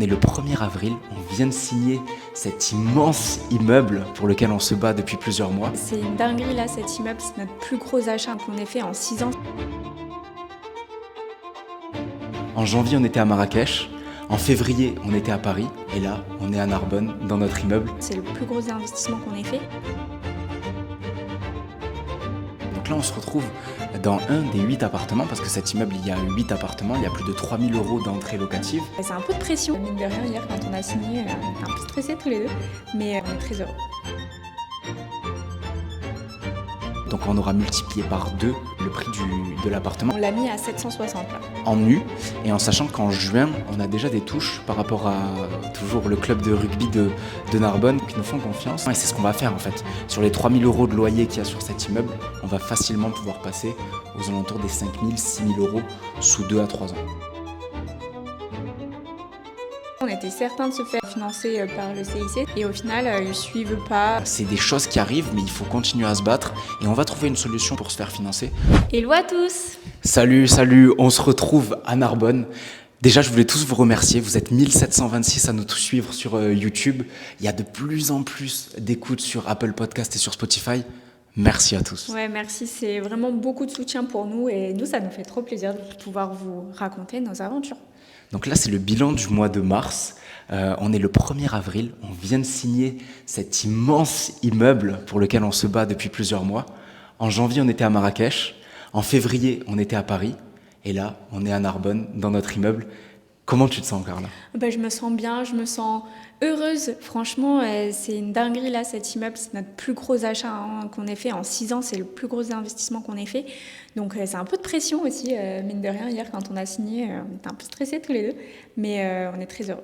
On est le 1er avril, on vient de signer cet immense immeuble pour lequel on se bat depuis plusieurs mois. C'est une dinguerie là, cet immeuble, c'est notre plus gros achat qu'on ait fait en 6 ans. En janvier, on était à Marrakech. En février, on était à Paris. Et là, on est à Narbonne, dans notre immeuble. C'est le plus gros investissement qu'on ait fait. Donc là, on se retrouve dans un des 8 appartements, parce que cet immeuble, il y a 8 appartements, il y a plus de 3000 € d'entrée locative. C'est un peu de pression. Mine de rien, hier, quand on a signé, on était un peu stressés tous les deux, mais on est très heureux. Donc on aura multiplié par 2 le prix de l'appartement On l'a mis à 760 là. en nu, et en sachant qu'en juin, on a déjà des touches par rapport à toujours le club de rugby de Narbonne qui nous font confiance. Et c'est ce qu'on va faire en fait. Sur les 3000 € de loyer qu'il y a sur cet immeuble, on va facilement pouvoir passer aux alentours des 5000, 6000 € sous 2 à 3 ans. On était certains de se faire financer par le CIC et au final, ils suivent pas. C'est des choses qui arrivent, mais il faut continuer à se battre et on va trouver une solution pour se faire financer. Hello à tous! Salut, on se retrouve à Narbonne. Déjà, je voulais tous vous remercier. Vous êtes 1726 à nous suivre sur YouTube. Il y a de plus en plus d'écoutes sur Apple Podcast et sur Spotify. Merci à tous. Ouais, merci, c'est vraiment beaucoup de soutien pour nous et nous, ça nous fait trop plaisir de pouvoir vous raconter nos aventures. Donc là, c'est le bilan du mois de mars. On est le 1er avril. On vient de signer cet immense immeuble pour lequel on se bat depuis plusieurs mois. En janvier, on était à Marrakech. En février, on était à Paris. Et là, on est à Narbonne, dans notre immeuble. Comment tu te sens, Carla ? Je me sens bien, je me sens heureuse. Franchement, c'est une dinguerie là, cet immeuble. C'est notre plus gros achat qu'on ait fait en 6 ans. C'est le plus gros investissement qu'on ait fait. Donc c'est un peu de pression aussi, mine de rien. Hier, quand on a signé, on était un peu stressés tous les deux. Mais on est très heureux.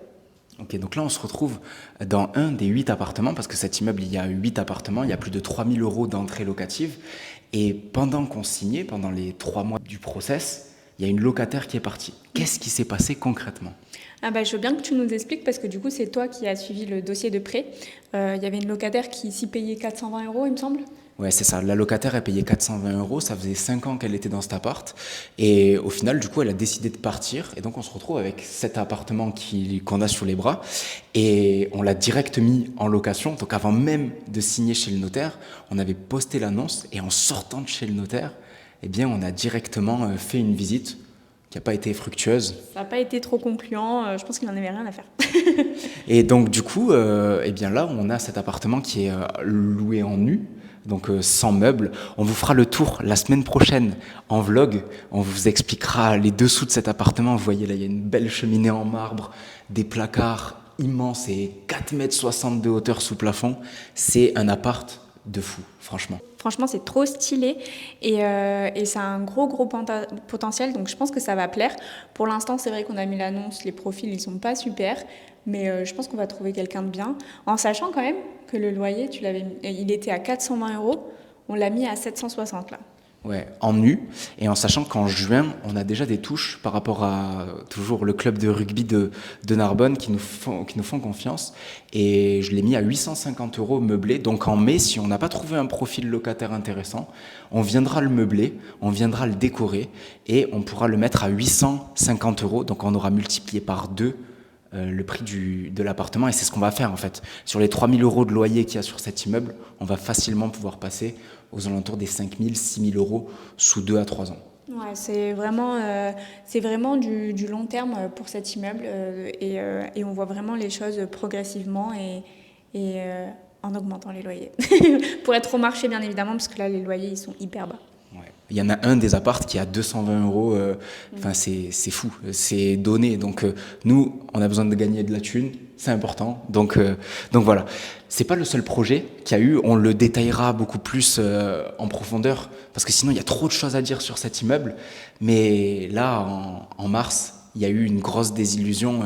Ok, donc là, on se retrouve dans un des 8 appartements, parce que cet immeuble, il y a 8 appartements, il y a plus de 3000 € d'entrée locative. Et pendant qu'on signait, pendant les 3 mois du process, il y a une locataire qui est partie. Qu'est-ce qui s'est passé concrètement ? Je veux bien que tu nous expliques parce que du coup, c'est toi qui as suivi le dossier de prêt. Il y avait une locataire qui s'y payait 420 €, il me semble. Ouais, c'est ça. La locataire, elle payait 420 €. Ça faisait 5 ans qu'elle était dans cet appart. Et au final, du coup, elle a décidé de partir. Et donc, on se retrouve avec cet appartement qu'on a sur les bras. Et on l'a direct mis en location. Donc, avant même de signer chez le notaire, on avait posté l'annonce. Et en sortant de chez le notaire, on a directement fait une visite qui n'a pas été fructueuse. Ça n'a pas été trop concluant. Je pense qu'il n'en avait rien à faire. Et donc, du coup, là, on a cet appartement qui est loué en nu. Donc sans meubles. On vous fera le tour la semaine prochaine en vlog. On vous expliquera les dessous de cet appartement. Vous voyez là, il y a une belle cheminée en marbre, des placards immenses et 4,60 m de hauteur sous plafond. C'est un appart de fou, franchement. Franchement, c'est trop stylé et ça a un gros potentiel, donc je pense que ça va plaire. Pour l'instant, c'est vrai qu'on a mis l'annonce, les profils, ils sont pas super, mais je pense qu'on va trouver quelqu'un de bien. En sachant quand même que le loyer, il était à 420 €, on l'a mis à 760 là. Ouais, en nu, et en sachant qu'en juin, on a déjà des touches par rapport à toujours le club de rugby de Narbonne qui nous font confiance. Et je l'ai mis à 850 € meublé. Donc en mai, si on n'a pas trouvé un profil locataire intéressant, on viendra le meubler, on viendra le décorer et on pourra le mettre à 850 €. Donc on aura multiplié par 2 le prix de l'appartement, et c'est ce qu'on va faire en fait. Sur les 3000 € de loyer qu'il y a sur cet immeuble, on va facilement pouvoir passer aux alentours des 5000, 6000 € sous 2 à 3 ans. Ouais, c'est vraiment du long terme pour cet immeuble et on voit vraiment les choses progressivement et en augmentant les loyers. Pour être au marché bien évidemment, parce que là les loyers ils sont hyper bas. Ouais. Il y en a un des apparts qui est à 220 €. C'est fou, c'est donné. Donc nous, on a besoin de gagner de la thune, c'est important. Donc voilà. C'est pas le seul projet qu'il y a eu. On le détaillera beaucoup plus en profondeur, parce que sinon il y a trop de choses à dire sur cet immeuble. Mais là, en mars, il y a eu une grosse désillusion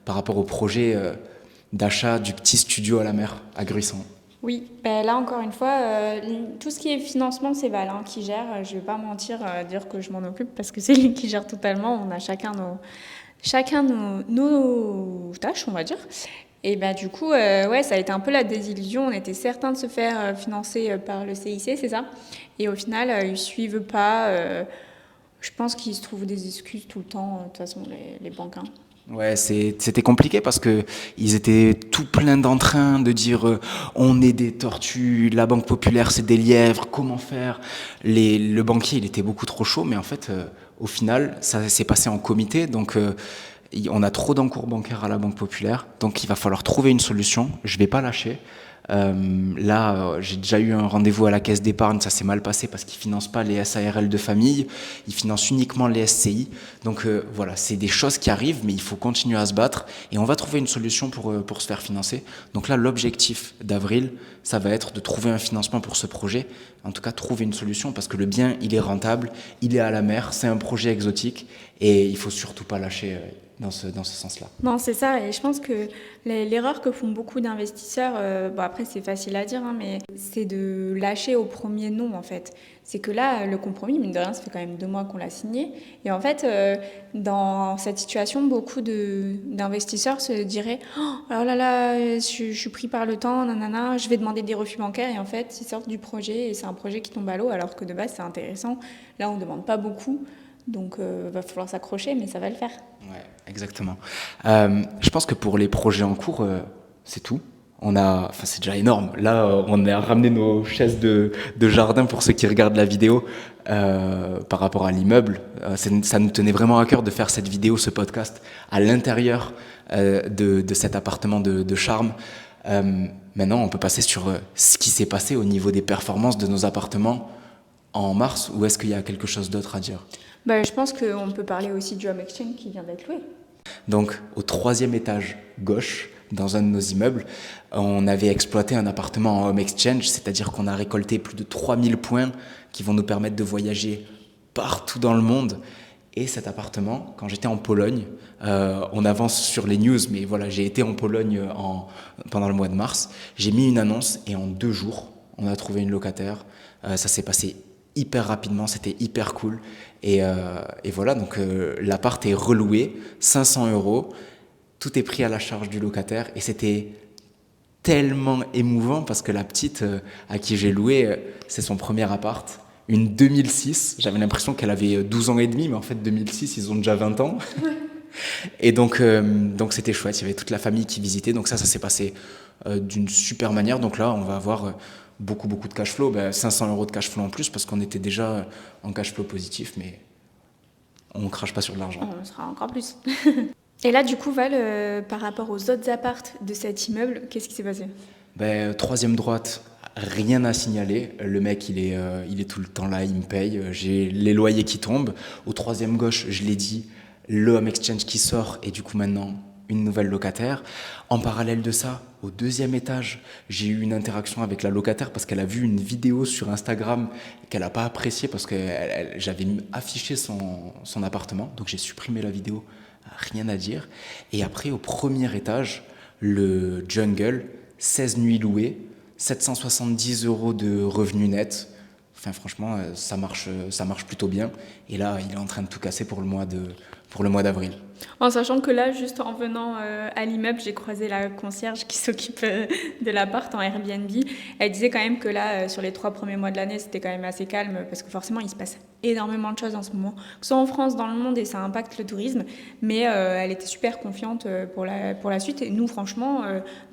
par rapport au projet d'achat du petit studio à la mer à Gruissan. Oui, là encore une fois, tout ce qui est financement, c'est Val qui gère. Je vais pas mentir, dire que je m'en occupe parce que c'est lui qui gère totalement. On a chacun nos tâches, on va dire. Et du coup, ça a été un peu la désillusion. On était certains de se faire financer par le CIC, c'est ça. Et au final, ils suivent pas. Je pense qu'ils se trouvent des excuses tout le temps, de toute façon, les banques. Ouais, c'était compliqué parce que ils étaient tout pleins d'entrain de dire on est des tortues, la Banque Populaire c'est des lièvres, comment faire? Le banquier il était beaucoup trop chaud, mais en fait au final ça s'est passé en comité, donc on a trop d'encours bancaires à la Banque Populaire, donc il va falloir trouver une solution. Je vais pas lâcher. J'ai déjà eu un rendez-vous à la caisse d'épargne, ça s'est mal passé parce qu'ils financent pas les SARL de famille, ils financent uniquement les SCI. Donc voilà, c'est des choses qui arrivent, mais il faut continuer à se battre et on va trouver une solution pour se faire financer. Donc là, l'objectif d'Avril, ça va être de trouver un financement pour ce projet. En tout cas, trouver une solution parce que le bien, il est rentable, il est à la mer, c'est un projet exotique et il faut surtout pas lâcher dans ce sens-là. Non, c'est ça. Et je pense que l'erreur que font beaucoup d'investisseurs, bon après c'est facile à dire, hein, mais c'est de lâcher au premier non en fait. C'est que là, le compromis, mine de rien, ça fait quand même 2 mois qu'on l'a signé. Et en fait, dans cette situation, beaucoup d'investisseurs se diraient oh là là, je suis pris par le temps, nanana, je vais demander des refus bancaires. Et en fait, ils sortent du projet et c'est un projet qui tombe à l'eau alors que de base c'est intéressant. Là, on ne demande pas beaucoup. Donc, va falloir s'accrocher, mais ça va le faire. Ouais, exactement. Je pense que pour les projets en cours, c'est tout. C'est déjà énorme. Là, on a ramené nos chaises de jardin pour ceux qui regardent la vidéo par rapport à l'immeuble. Ça nous tenait vraiment à cœur de faire cette vidéo, ce podcast, à l'intérieur de cet appartement de charme. Maintenant, on peut passer sur ce qui s'est passé au niveau des performances de nos appartements en mars, ou est-ce qu'il y a quelque chose d'autre à dire? Je pense qu'on peut parler aussi du Home Exchange qui vient d'être loué. Donc, au 3e étage gauche, dans un de nos immeubles, on avait exploité un appartement en Home Exchange, c'est-à-dire qu'on a récolté plus de 3000 points qui vont nous permettre de voyager partout dans le monde. Et cet appartement, quand j'étais en Pologne, on avance sur les news, mais voilà, j'ai été en Pologne pendant le mois de mars, j'ai mis une annonce et en 2 jours, on a trouvé une locataire. Ça s'est passé hyper rapidement, c'était hyper cool. Et voilà, donc l'appart est reloué, 500 €, tout est pris à la charge du locataire et c'était tellement émouvant parce que la petite à qui j'ai loué, c'est son premier appart, une 2006. J'avais l'impression qu'elle avait 12 ans et demi, mais en fait 2006, ils ont déjà 20 ans. Et donc c'était chouette, il y avait toute la famille qui visitait, donc ça s'est passé d'une super manière. Donc là, on va avoir beaucoup de cash flow, 500 € de cash flow en plus parce qu'on était déjà en cash flow positif, mais on ne crache pas sur de l'argent. On sera encore plus. Et là, du coup, Val, par rapport aux autres appartes de cet immeuble, qu'est-ce qui s'est passé? 3e droite, rien à signaler. Le mec, il est tout le temps là, il me paye. J'ai les loyers qui tombent. Au 3e gauche, je l'ai dit, le Home Exchange qui sort et du coup maintenant une nouvelle locataire. En parallèle de ça, au 2e étage, j'ai eu une interaction avec la locataire parce qu'elle a vu une vidéo sur Instagram qu'elle n'a pas appréciée parce que j'avais affiché son appartement. Donc j'ai supprimé la vidéo, rien à dire. Et après, au 1er étage, le Jungle, 16 nuits louées, 770 € de revenus nets. Enfin, franchement, ça marche plutôt bien. Et là, il est en train de tout casser pour le mois d'avril. En sachant que là, juste en venant à l'immeuble, j'ai croisé la concierge qui s'occupe de l'appart en Airbnb. Elle disait quand même que là, sur les 3 premiers mois de l'année, c'était quand même assez calme parce que forcément, il se passe énormément de choses en ce moment, que ce soit en France, dans le monde, et ça impacte le tourisme. Mais elle était super confiante pour la suite. Et nous, franchement,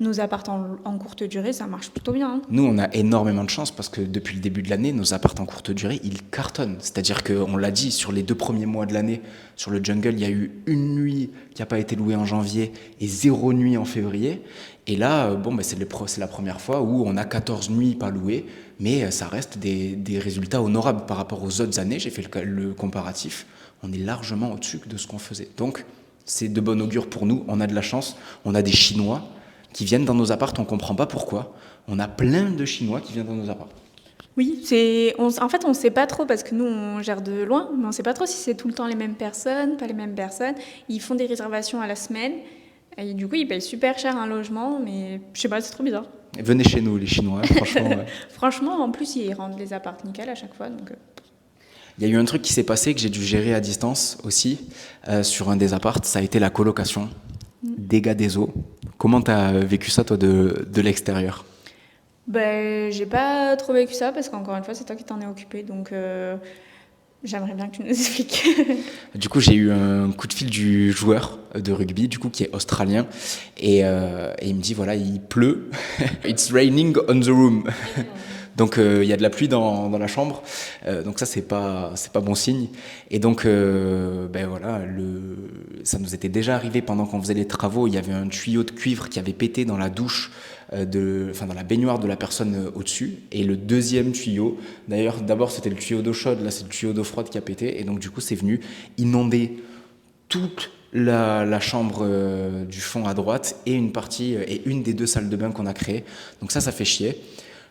nos apparts en courte durée, ça marche plutôt bien. Hein. Nous, on a énormément de chance parce que depuis le début de l'année, nos apparts en courte durée, ils cartonnent. C'est-à-dire qu'on l'a dit, sur les 2 premiers mois de l'année, sur le Jungle, il y a eu une nuit qui n'a pas été louée en janvier et 0 nuit en février. Et là, c'est la première fois où on a 14 nuits pas louées, mais ça reste des résultats honorables par rapport aux autres années. J'ai fait le comparatif. On est largement au-dessus de ce qu'on faisait. Donc, c'est de bon augure pour nous. On a de la chance. On a des Chinois qui viennent dans nos apparts. On ne comprend pas pourquoi. On a plein de Chinois qui viennent dans nos apparts. Oui, en fait, on ne sait pas trop parce que nous, on gère de loin, mais on ne sait pas trop si c'est tout le temps les mêmes personnes, pas les mêmes personnes. Ils font des réservations à la semaine et du coup, ils payent super cher un logement, mais je sais pas, c'est trop bizarre. Venez chez nous, les Chinois, franchement. Ouais. Franchement, en plus, ils rendent les apparts nickel à chaque fois. Donc... Il y a eu un truc qui s'est passé que j'ai dû gérer à distance aussi sur un des apparts, ça a été la colocation, dégâts des eaux. Comment tu as vécu ça, toi, de l'extérieur ? J'ai pas trop vécu ça parce qu'encore une fois, c'est toi qui t'en es occupé. Donc, J'aimerais bien que tu nous expliques. Du coup, j'ai eu un coup de fil du joueur de rugby, du coup, qui est australien, et il me dit, voilà, il pleut, it's raining on the room. Donc il y a de la pluie dans la chambre, donc ça c'est pas bon signe. Et donc ben voilà, ça nous était déjà arrivé pendant qu'on faisait les travaux, il y avait un tuyau de cuivre qui avait pété dans la douche enfin dans la baignoire de la personne au-dessus. Et le deuxième tuyau, d'ailleurs d'abord c'était le tuyau d'eau chaude, là c'est le tuyau d'eau froide qui a pété, et donc du coup c'est venu inonder toute la chambre du fond à droite et une partie et une des deux salles de bain qu'on a créées. Donc ça fait chier.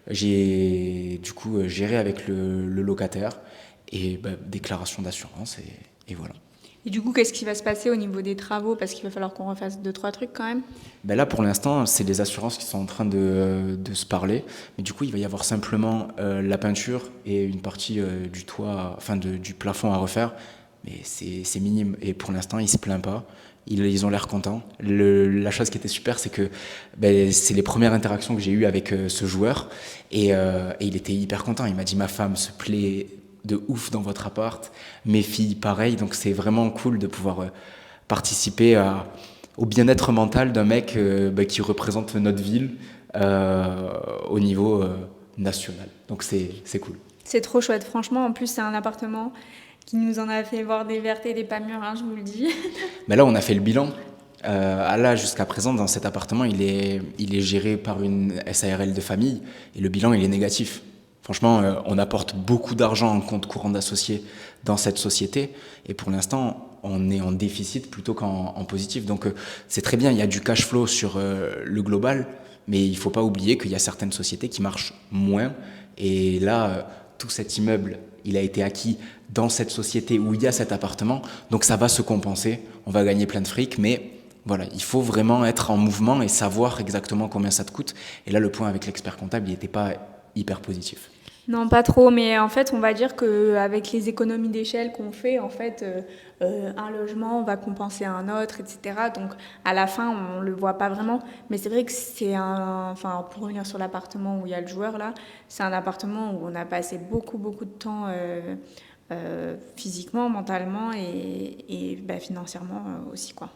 J'ai du coup géré avec le locataire et bah, déclaration d'assurance et voilà. Et du coup, qu'est-ce qui va se passer au niveau des travaux? Parce qu'il va falloir qu'on refasse deux, trois trucs quand même. Ben là pour l'instant c'est les assurances qui sont en train de se parler, mais du coup il va y avoir simplement la peinture et une partie du toit, enfin du plafond à refaire, mais c'est minime et pour l'instant ils se plaignent pas. Ils ont l'air contents. La chose qui était super, c'est que ben, c'est les premières interactions que j'ai eues avec ce joueur et il était hyper content. Il m'a dit ma femme se plaît de ouf dans votre appart, mes filles pareil, donc c'est vraiment cool de pouvoir participer au bien-être mental d'un mec ben, qui représente notre ville au niveau national. Donc c'est cool. C'est trop chouette, franchement. En plus, c'est un appartement qui nous en a fait voir des vertes et des pas mûres, hein, je vous le dis. Mais là, on a fait le bilan. Là, jusqu'à présent, dans cet appartement, il est géré par une SARL de famille et le bilan, il est négatif. Franchement, on apporte beaucoup d'argent en compte courant d'associés dans cette société et pour l'instant, on est en déficit plutôt qu'en positif. Donc, c'est très bien, il y a du cash flow sur le global, mais il ne faut pas oublier qu'il y a certaines sociétés qui marchent moins. Et là, tout cet immeuble, il a été acquis dans cette société où il y a cet appartement, donc ça va se compenser, on va gagner plein de fric, mais voilà, il faut vraiment être en mouvement et savoir exactement combien ça te coûte. Et là, le point avec l'expert comptable, il n'était pas hyper positif. Non, pas trop, mais en fait, on va dire qu'avec les économies d'échelle qu'on fait, en fait, un logement va compenser un autre, etc. Donc, à la fin, on le voit pas vraiment. Mais c'est vrai que enfin, pour revenir sur l'appartement où il y a le joueur là, c'est un appartement où on a passé beaucoup, beaucoup de temps physiquement, mentalement et bah, financièrement aussi, quoi.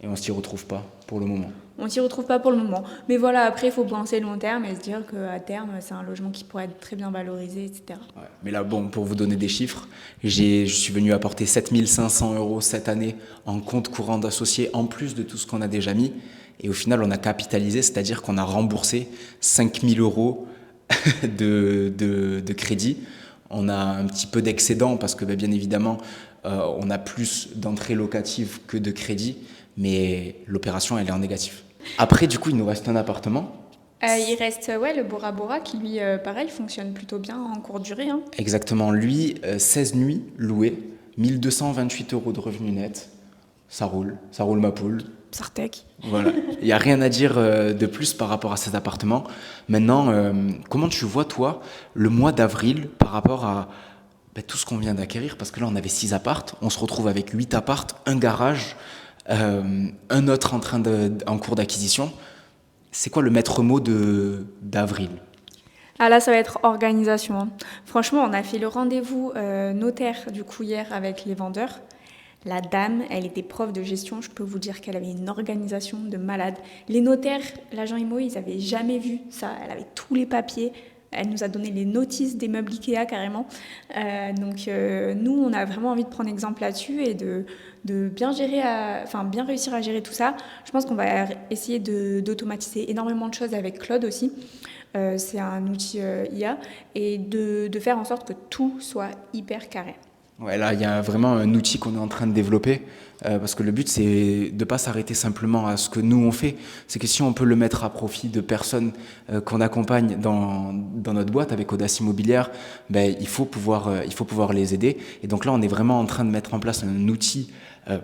Et on s'y retrouve pas pour le moment. On s'y retrouve pas pour le moment. Mais voilà, après, il faut penser long terme et se dire qu'à terme, c'est un logement qui pourrait être très bien valorisé, etc. Ouais. Mais là, bon, pour vous donner des chiffres, je suis venu apporter 7 500 € cette année en compte courant d'associés, en plus de tout ce qu'on a déjà mis. Et au final, on a capitalisé, c'est-à-dire qu'on a remboursé 5 000 € de crédit. On a un petit peu d'excédent parce que, bien évidemment, on a plus d'entrées locatives que de crédit, mais l'opération, elle est en négatif. Après, du coup, il nous reste un appartement. Il reste ouais, le Bora Bora qui, lui, pareil, fonctionne plutôt bien en courte durée. Hein. Exactement, lui, 16 nuits louées, 1228 € de revenus nets. Ça roule ma poule. Sartec. Voilà, il n'y a rien à dire de plus par rapport à cet appartement. Maintenant, comment tu vois, toi, le mois d'avril par rapport à tout ce qu'on vient d'acquérir? Parce que là, on avait 6 appartes, on se retrouve avec 8 appartes, un garage, un autre en cours d'acquisition. C'est quoi le maître mot d'avril? Ah là, ça va être organisation. Hein. Franchement, on a fait le rendez-vous notaire du coup hier avec les vendeurs. La dame, elle était prof de gestion. Je peux vous dire qu'elle avait une organisation de malade. Les notaires, l'agent IMO, ils n'avaient jamais vu ça. Elle avait tous les papiers. Elle nous a donné les notices des meubles Ikea carrément. Donc nous, on a vraiment envie de prendre exemple là-dessus et de bien gérer, bien réussir à gérer tout ça. Je pense qu'on va essayer d'automatiser énormément de choses avec Claude aussi. C'est un outil IA et de faire en sorte que tout soit hyper carré. Ouais, là, il y a vraiment un outil qu'on est en train de développer, parce que le but, c'est de ne pas s'arrêter simplement à ce que nous, on fait. C'est que si on peut le mettre à profit de personnes qu'on accompagne dans notre boîte avec Audace Immobilière, il faut pouvoir les aider. Et donc là, on est vraiment en train de mettre en place un outil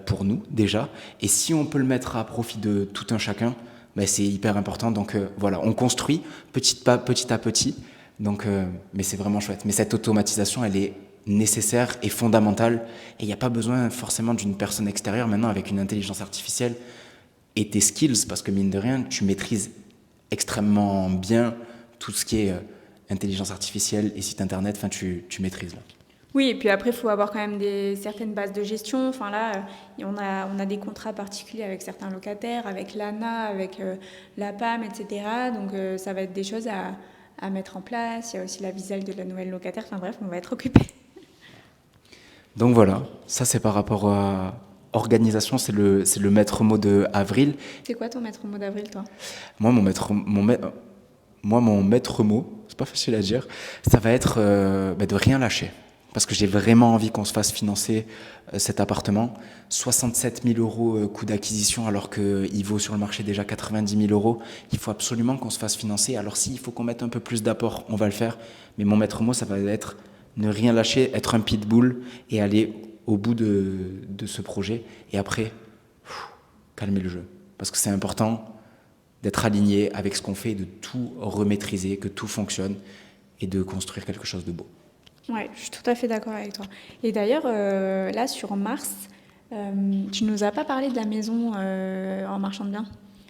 pour nous, déjà. Et si on peut le mettre à profit de tout un chacun, c'est hyper important. Donc voilà, on construit petit à petit. Donc, mais c'est vraiment chouette. Mais cette automatisation, elle est nécessaire et fondamentale. Et il n'y a pas besoin forcément d'une personne extérieure maintenant avec une intelligence artificielle et tes skills, parce que mine de rien, tu maîtrises extrêmement bien tout ce qui est intelligence artificielle et site internet. Enfin, tu maîtrises là. Oui, et puis après, il faut avoir quand même certaines bases de gestion. Enfin là, on a des contrats particuliers avec certains locataires, avec l'ANA, avec la PAM, etc. Donc ça va être des choses à mettre en place. Il y a aussi la visale de la nouvelle locataire. Enfin bref, on va être occupé. Donc voilà, ça c'est par rapport à organisation, c'est le maître mot de avril. C'est quoi ton maître mot d'avril, toi? Moi, mon maître mot, c'est pas facile à dire, ça va être de rien lâcher. Parce que j'ai vraiment envie qu'on se fasse financer cet appartement. 67 000 euros coût d'acquisition alors qu'il vaut sur le marché déjà 90 000 euros. Il faut absolument qu'on se fasse financer. Alors s'il faut qu'on mette un peu plus d'apport, on va le faire. Mais mon maître mot, ça va être ne rien lâcher, être un pitbull et aller au bout de ce projet. Et après, calmer le jeu. Parce que c'est important d'être aligné avec ce qu'on fait, de tout remaîtriser, que tout fonctionne et de construire quelque chose de beau. Ouais, je suis tout à fait d'accord avec toi. Et d'ailleurs, là, sur Mars, tu nous as pas parlé de la maison en marchand de biens.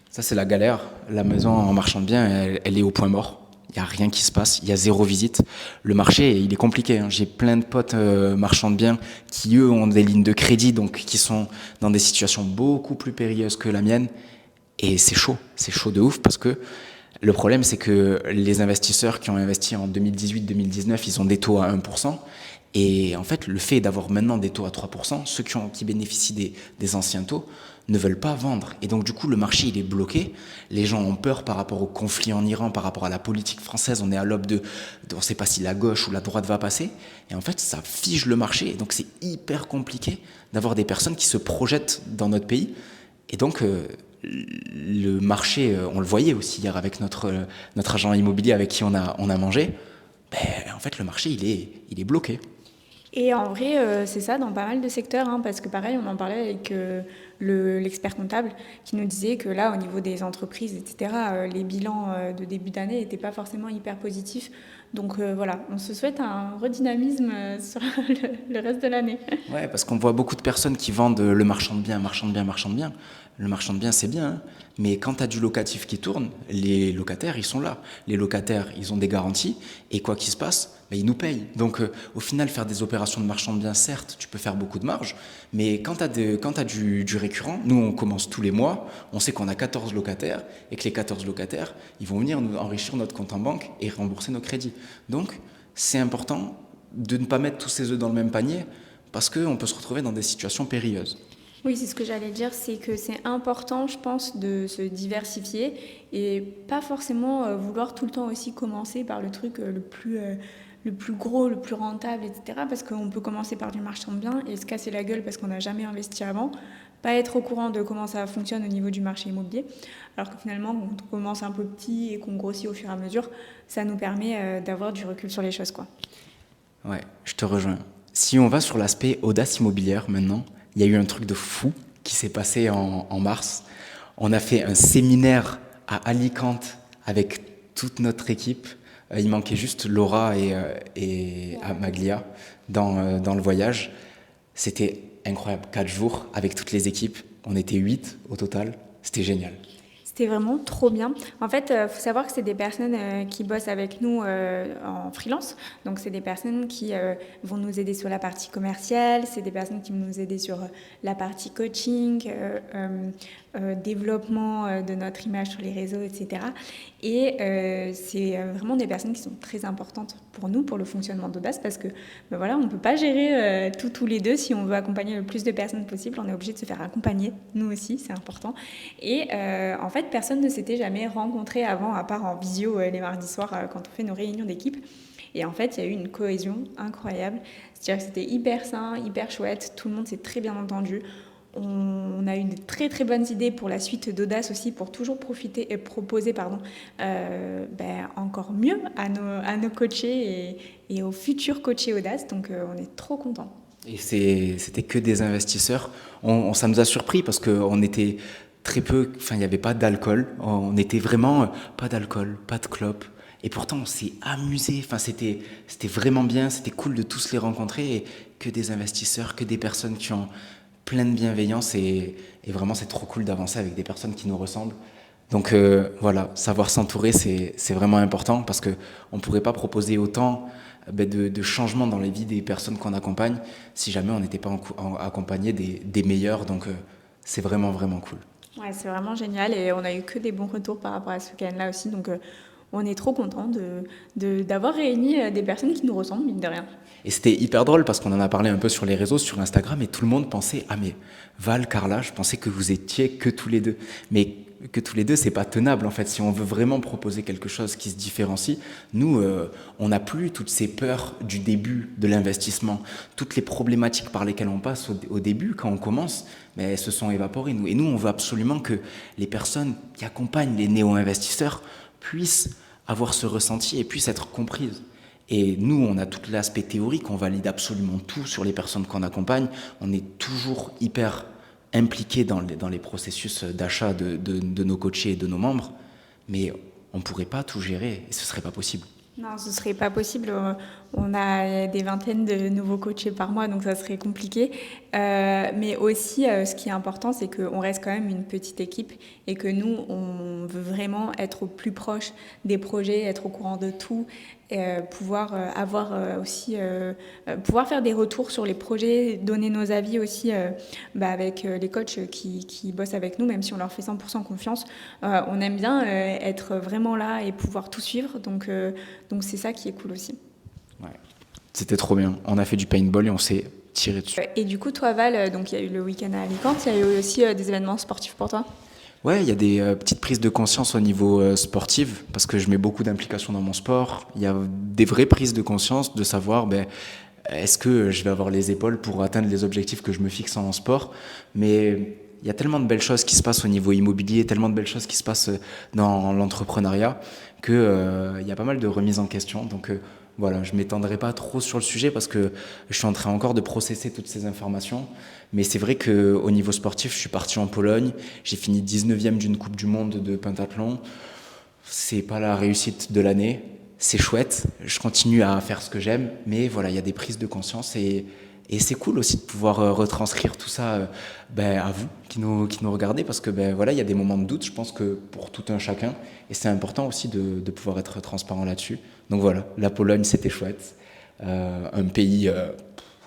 Ça, c'est la galère. La maison en marchand de biens, elle est au point mort. Il n'y a rien qui se passe, il y a zéro visite. Le marché, il est compliqué, hein. J'ai plein de potes marchands de biens qui, eux, ont des lignes de crédit, donc qui sont dans des situations beaucoup plus périlleuses que la mienne. Et c'est chaud de ouf parce que le problème, c'est que les investisseurs qui ont investi en 2018-2019, ils ont des taux à 1%. Et en fait, le fait d'avoir maintenant des taux à 3%, ceux qui bénéficient des anciens taux ne veulent pas vendre. Et donc, du coup, le marché, il est bloqué. Les gens ont peur par rapport au conflit en Iran, par rapport à la politique française. On est à l'aube on ne sait pas si la gauche ou la droite va passer. Et en fait, ça fige le marché. Et donc, c'est hyper compliqué d'avoir des personnes qui se projettent dans notre pays. Et donc, le marché, on le voyait aussi hier avec notre agent immobilier avec qui on a mangé. En fait, le marché, il est bloqué. Et en vrai, c'est ça dans pas mal de secteurs, hein, parce que pareil, on en parlait avec l'expert comptable qui nous disait que là, au niveau des entreprises, etc., les bilans de début d'année n'étaient pas forcément hyper positifs. Donc voilà, on se souhaite un redynamisme sur le reste de l'année. Ouais, parce qu'on voit beaucoup de personnes qui vendent le marchand de biens, marchand de biens, marchand de biens. Le marchand de biens, c'est bien, hein, mais quand tu as du locatif qui tourne, les locataires, ils sont là. Les locataires, ils ont des garanties, et quoi qu'il se passe, ils nous payent. Donc au final, faire des opérations de marchand de biens, certes, tu peux faire beaucoup de marge, mais quand tu as du récurrent, nous, on commence tous les mois, on sait qu'on a 14 locataires, et que les 14 locataires, ils vont venir nous enrichir notre compte en banque et rembourser nos crédits. Donc, c'est important de ne pas mettre tous ses œufs dans le même panier, parce qu'on peut se retrouver dans des situations périlleuses. Oui, c'est ce que j'allais dire, c'est que c'est important, je pense, de se diversifier et pas forcément vouloir tout le temps aussi commencer par le truc le plus gros, le plus rentable, etc. Parce qu'on peut commencer par du marchand de biens et se casser la gueule parce qu'on n'a jamais investi avant, pas être au courant de comment ça fonctionne au niveau du marché immobilier, alors que finalement, quand on commence un peu petit et qu'on grossit au fur et à mesure, ça nous permet d'avoir du recul sur les choses, quoi. Ouais, je te rejoins. Si on va sur l'aspect audace immobilière maintenant, il y a eu un truc de fou qui s'est passé en mars. On a fait un séminaire à Alicante avec toute notre équipe. Il manquait juste Laura et Maglia dans le voyage. C'était incroyable. 4 jours avec toutes les équipes. On était 8 au total. C'était génial. C'était vraiment trop bien. En fait, il faut savoir que c'est des personnes qui bossent avec nous en freelance. Donc, c'est des personnes qui vont nous aider sur la partie commerciale, c'est des personnes qui vont nous aider sur la partie coaching, développement de notre image sur les réseaux, etc. Et c'est vraiment des personnes qui sont très importantes pour nous, pour le fonctionnement d'Audace, parce que voilà, on ne peut pas gérer tout tous les deux. Si on veut accompagner le plus de personnes possible, on est obligé de se faire accompagner, nous aussi, c'est important. Et en fait, personne ne s'était jamais rencontré avant, à part en visio les mardis soirs quand on fait nos réunions d'équipe. Et en fait, il y a eu une cohésion incroyable. C'est-à-dire que c'était hyper sain, hyper chouette. Tout le monde s'est très bien entendu. On a eu de très très bonnes idées pour la suite d'Audace aussi, pour toujours profiter et proposer encore mieux à nos coachés et aux futurs coachés Audace. Donc on est trop contents. Et c'était que des investisseurs. Ça nous a surpris parce qu'on était très peu, enfin il n'y avait pas d'alcool. On était vraiment pas d'alcool, pas de clope. Et pourtant on s'est amusé. Enfin c'était vraiment bien. C'était cool de tous les rencontrer. Et que des investisseurs, que des personnes qui ont plein de bienveillance et vraiment c'est trop cool d'avancer avec des personnes qui nous ressemblent. Donc voilà, savoir s'entourer, c'est vraiment important parce que on pourrait pas proposer autant de changements dans les vies des personnes qu'on accompagne si jamais on n'était pas accompagné des meilleurs. Donc c'est vraiment, vraiment cool. Ouais, c'est vraiment génial et on a eu que des bons retours par rapport à ce week-end-là aussi. Donc, on est trop contents d'avoir réuni des personnes qui nous ressemblent, mine de rien. Et c'était hyper drôle parce qu'on en a parlé un peu sur les réseaux, sur Instagram, et tout le monde pensait, ah mais Val, Carla, je pensais que vous étiez que tous les deux. Mais que tous les deux, c'est pas tenable en fait. Si on veut vraiment proposer quelque chose qui se différencie, nous, on n'a plus toutes ces peurs du début de l'investissement, toutes les problématiques par lesquelles on passe au début quand on commence, mais elles se sont évaporées. Nous. Et nous, on veut absolument que les personnes qui accompagnent les néo-investisseurs puissent avoir ce ressenti et puissent être comprises. Et nous, on a tout l'aspect théorique, on valide absolument tout sur les personnes qu'on accompagne. On est toujours hyper impliqué dans les processus d'achat de nos coachés et de nos membres, mais on ne pourrait pas tout gérer et ce ne serait pas possible. Non, ce serait pas possible. On a des vingtaines de nouveaux coachés par mois, donc ça serait compliqué. Mais aussi, ce qui est important, c'est qu'on reste quand même une petite équipe et que nous, on veut vraiment être au plus proche des projets, être au courant de tout, pouvoir avoir aussi, pouvoir faire des retours sur les projets, donner nos avis aussi avec les coachs qui bossent avec nous, même si on leur fait 100% confiance. On aime bien être vraiment là et pouvoir tout suivre. Donc c'est ça qui est cool aussi. Ouais. C'était trop bien. On a fait du paintball et on s'est tiré dessus. Et du coup, toi Val, donc il y a eu le week-end à Alicante, il y a eu aussi des événements sportifs pour toi? Ouais, il y a des petites prises de conscience au niveau sportif, parce que je mets beaucoup d'implication dans mon sport. Il y a des vraies prises de conscience de savoir, est-ce que je vais avoir les épaules pour atteindre les objectifs que je me fixe en sport. Mais il y a tellement de belles choses qui se passent au niveau immobilier, tellement de belles choses qui se passent dans l'entrepreneuriat, que il y a pas mal de remises en question. Donc voilà, je m'étendrai pas trop sur le sujet parce que je suis en train encore de processer toutes ces informations. Mais c'est vrai qu'au niveau sportif, je suis parti en Pologne, j'ai fini 19e d'une Coupe du Monde de pentathlon. C'est pas la réussite de l'année, c'est chouette, je continue à faire ce que j'aime, mais voilà, il y a des prises de conscience et c'est cool aussi de pouvoir retranscrire tout ça à vous qui nous regardez, parce que voilà, il y a des moments de doute, je pense que pour tout un chacun, et c'est important aussi de pouvoir être transparent là-dessus. Donc voilà, la Pologne, c'était chouette. Un pays,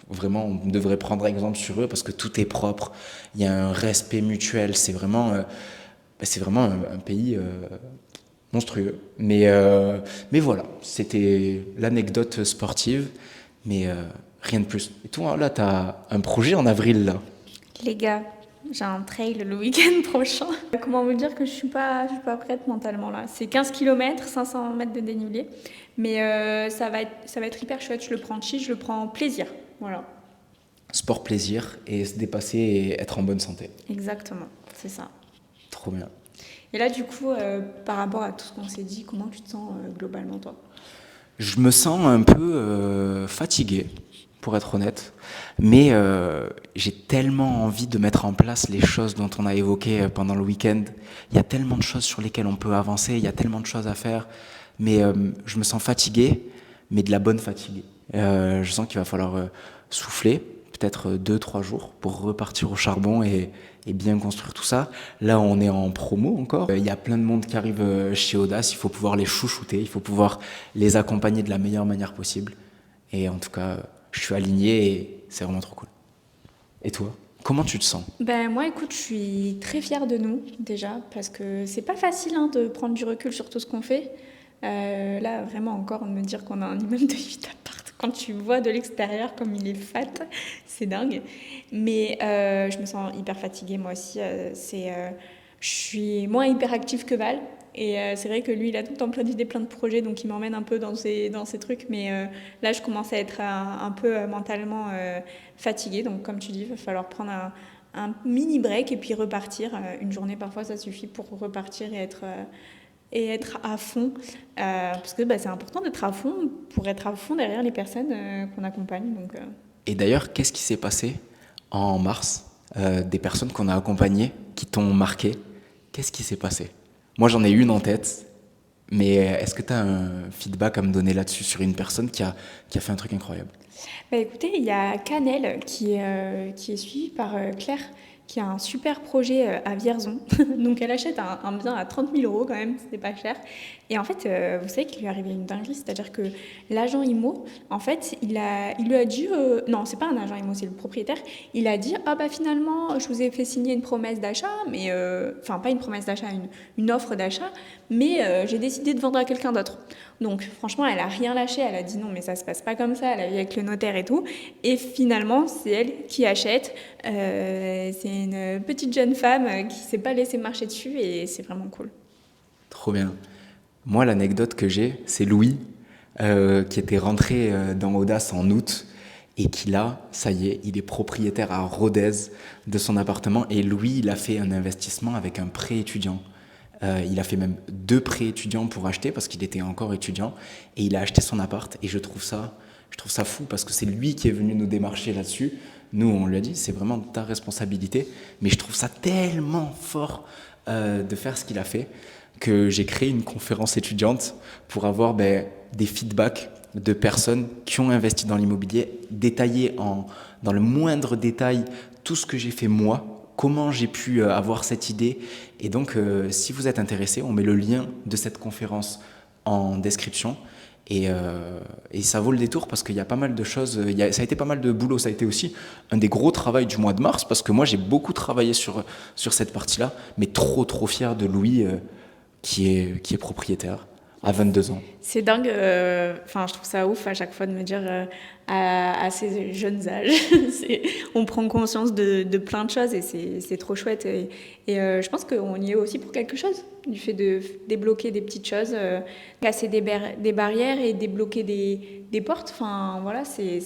vraiment, on devrait prendre exemple sur eux parce que tout est propre, il y a un respect mutuel, c'est vraiment un pays monstrueux. Mais voilà, c'était l'anecdote sportive, mais rien de plus. Et toi, là, tu as un projet en avril, là. Les gars, j'ai un trail le week-end prochain. Comment vous dire que je suis pas prête mentalement là. C'est 15 km, 500 mètres de dénivelé, mais ça va être hyper chouette. Je le prends chill, je le prends en plaisir. Voilà. Sport plaisir et se dépasser et être en bonne santé. Exactement, c'est ça. Trop bien. Et là, du coup, par rapport à tout ce qu'on s'est dit, comment tu te sens globalement, toi? Je me sens un peu fatigué, pour être honnête, mais j'ai tellement envie de mettre en place les choses dont on a évoqué pendant le week-end. Il y a tellement de choses sur lesquelles on peut avancer, il y a tellement de choses à faire, mais je me sens fatigué, mais de la bonne fatigue. Je sens qu'il va falloir souffler, peut-être 2-3 jours pour repartir au charbon et bien construire tout ça. Là, on est en promo encore. Il y a plein de monde qui arrive chez Audace. Il faut pouvoir les chouchouter, il faut pouvoir les accompagner de la meilleure manière possible. Et en tout cas, je suis aligné et c'est vraiment trop cool. Et toi, comment tu te sens? Moi, écoute, je suis très fière de nous déjà parce que c'est pas facile de prendre du recul sur tout ce qu'on fait. Là, vraiment encore, de me dire qu'on a un immeuble de 8 appart. Quand tu vois de l'extérieur comme il est fat, c'est dingue. Mais je me sens hyper fatiguée moi aussi. Je suis moins hyperactive que Val. Et c'est vrai que lui, il a tout le temps plein d'idées, plein de projets, donc il m'emmène un peu dans ces trucs. Mais là, je commence à être un peu mentalement fatiguée. Donc comme tu dis, il va falloir prendre un mini break et puis repartir. Une journée, parfois, ça suffit pour repartir et être à fond. Parce que c'est important d'être à fond pour être à fond derrière les personnes qu'on accompagne. Donc, Et d'ailleurs, qu'est-ce qui s'est passé en mars des personnes qu'on a accompagnées qui t'ont marqué? Qu'est-ce qui s'est passé? Moi, j'en ai une en tête, mais est-ce que tu as un feedback à me donner là-dessus sur une personne qui a fait un truc incroyable? écoutez, il y a Canel qui est suivi par Claire qui a un super projet à Vierzon. Donc elle achète un bien à 30 000 euros quand même, c'était pas cher. Et en fait, vous savez qu'il lui est arrivé une dinguerie, c'est-à-dire que l'agent IMO, en fait, il lui a dit, non, c'est pas un agent IMO, c'est le propriétaire, il a dit, ah bah finalement, je vous ai fait signer une promesse d'achat, mais, enfin pas une promesse d'achat, une offre d'achat, mais j'ai décidé de vendre à quelqu'un d'autre. Donc franchement, elle a rien lâché, elle a dit non, mais ça se passe pas comme ça, elle a vu avec le notaire et tout. Et finalement, c'est elle qui achète. C'est une petite jeune femme qui s'est pas laissée marcher dessus et c'est vraiment cool. Trop bien. Moi, l'anecdote que j'ai, c'est Louis, qui était rentré dans Audace en août et qui là, ça y est, il est propriétaire à Rodez de son appartement. Et Louis, il a fait un investissement avec un prêt étudiant. Il a fait même 2 prêts étudiants pour acheter parce qu'il était encore étudiant et il a acheté son appart et je trouve ça fou parce que c'est lui qui est venu nous démarcher là-dessus. Nous, on lui a dit, c'est vraiment ta responsabilité, mais je trouve ça tellement fort de faire ce qu'il a fait que j'ai créé une conférence étudiante pour avoir des feedbacks de personnes qui ont investi dans l'immobilier, détailler dans le moindre détail tout ce que j'ai fait moi, comment j'ai pu avoir cette idée. Et donc, si vous êtes intéressé, on met le lien de cette conférence en description. Et ça vaut le détour parce qu'il y a pas mal de choses. Ça a été pas mal de boulot. Ça a été aussi un des gros travaux du mois de mars parce que moi, j'ai beaucoup travaillé sur cette partie-là, mais trop fier de Louis qui est propriétaire à 22 ans. C'est dingue, enfin je trouve ça ouf à chaque fois de me dire à ces jeunes âges, on prend conscience de plein de choses et c'est trop chouette. Et je pense qu'on y est aussi pour quelque chose, du fait de débloquer des petites choses, casser des barrières et débloquer des portes. Enfin voilà, c'est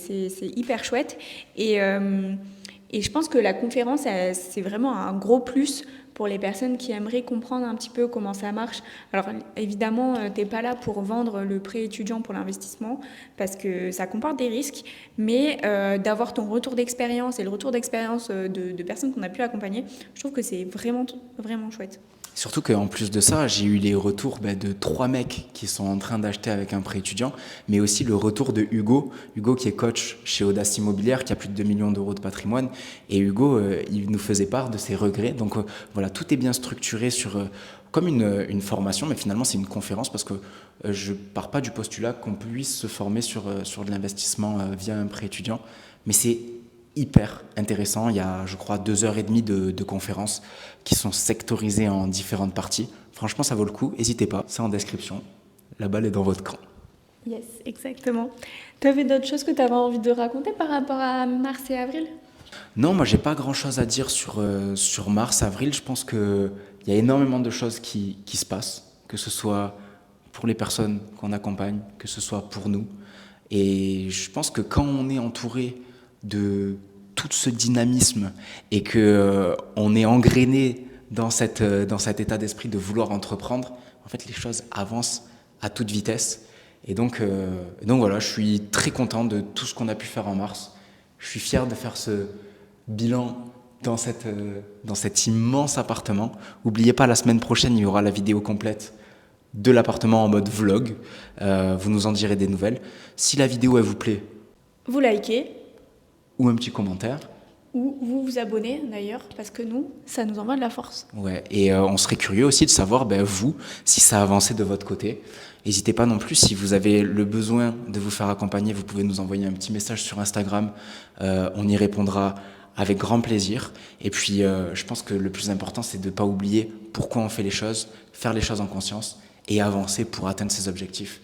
hyper chouette. Et je pense que la conférence, c'est vraiment un gros plus pour les personnes qui aimeraient comprendre un petit peu comment ça marche. Alors évidemment, tu n'es pas là pour vendre le prêt étudiant pour l'investissement parce que ça comporte des risques, mais d'avoir ton retour d'expérience et le retour d'expérience de personnes qu'on a pu accompagner, je trouve que c'est vraiment chouette. Surtout qu'en plus de ça, j'ai eu les retours de 3 mecs qui sont en train d'acheter avec un prêt étudiant, mais aussi le retour de Hugo qui est coach chez Audace Immobilière, qui a plus de 2 millions d'euros de patrimoine. Et Hugo, il nous faisait part de ses regrets. Donc voilà, tout est bien structuré comme une formation, mais finalement c'est une conférence parce que je pars pas du postulat qu'on puisse se former sur de l'investissement via un prêt étudiant, mais c'est hyper intéressant. Il y a, je crois, 2h30 de conférences qui sont sectorisées en différentes parties. Franchement, ça vaut le coup. N'hésitez pas, c'est en description. La balle est dans votre camp. Yes, exactement. Tu avais d'autres choses que tu avais envie de raconter par rapport à mars et avril ? Non, moi, j'ai pas grand-chose à dire sur mars, avril. Je pense qu'il y a énormément de choses qui se passent, que ce soit pour les personnes qu'on accompagne, que ce soit pour nous. Et je pense que quand on est entouré de tout ce dynamisme et que on est engrainé dans cet état d'esprit de vouloir entreprendre, en fait les choses avancent à toute vitesse. Et donc voilà, je suis très content de tout ce qu'on a pu faire en mars. Je suis fier de faire ce bilan dans cet immense appartement. N'oubliez pas, la semaine prochaine, il y aura la vidéo complète de l'appartement en mode vlog. Vous nous en direz des nouvelles. Si la vidéo elle vous plaît, vous likez. Ou un petit commentaire. Ou vous vous abonnez d'ailleurs, parce que nous, ça nous envoie de la force. Ouais, et on serait curieux aussi de savoir, vous, si ça a avancé de votre côté. N'hésitez pas non plus, si vous avez le besoin de vous faire accompagner, vous pouvez nous envoyer un petit message sur Instagram. On y répondra avec grand plaisir. Et puis, je pense que le plus important, c'est de ne pas oublier pourquoi on fait les choses, faire les choses en conscience et avancer pour atteindre ses objectifs.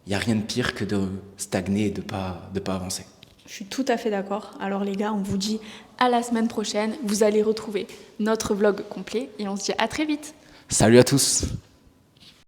Il n'y a rien de pire que de stagner et de pas avancer. Je suis tout à fait d'accord. Alors les gars, on vous dit à la semaine prochaine. Vous allez retrouver notre vlog complet et on se dit à très vite. Salut à tous!